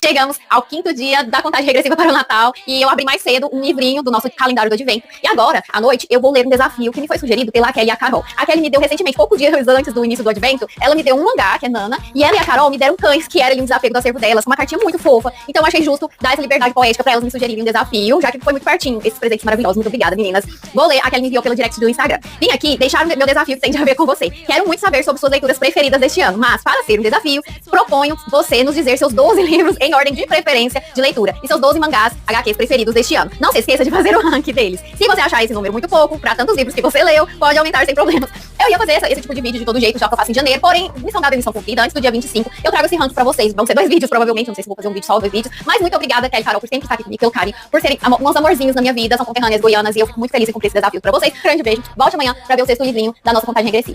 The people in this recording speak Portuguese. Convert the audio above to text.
Chegamos ao 5º dia da contagem regressiva para o Natal e eu abri mais cedo um livrinho do nosso calendário do Advento. E agora, à noite, eu vou ler um desafio que me foi sugerido pela Kelly e a Carol. A Kelly me deu recentemente, poucos dias antes do início do Advento, ela me deu um mangá, que é Nana, e ela e a Carol me deram cães, que era ali um desafio do acervo delas, uma cartinha muito fofa. Então eu achei justo dar essa liberdade poética para elas me sugerirem um desafio, já que foi muito pertinho esses presentes maravilhosos. Muito obrigada, meninas. Vou ler, a Kelly me enviou pelo direct do Instagram. Vim aqui deixar meu desafio que tem a ver com você. Quero muito saber sobre suas leituras preferidas deste ano, mas para ser um desafio, proponho você nos dizer seus 12 livros em ordem de preferência de leitura e seus 12 mangás HQs preferidos deste ano. Não se esqueça de fazer o ranking deles. Se você achar esse número muito pouco, para tantos livros que você leu, pode aumentar sem problemas. Eu ia fazer esse tipo de vídeo de todo jeito, já que eu faço em janeiro, porém, missão dada, missão cumprida, antes do dia 25, eu trago esse ranking pra vocês. Vão ser 2 vídeos, provavelmente, não sei se vou fazer um vídeo só, 2 vídeos, mas muito obrigada, Kelly e Carol, por sempre estar aqui comigo, pelo carinho, por serem uns amorzinhos na minha vida, são conterrâneas goianas, e eu fico muito feliz em cumprir esse desafio pra vocês. Grande beijo, volte amanhã pra ver o 6º livrinho da nossa contagem regressiva.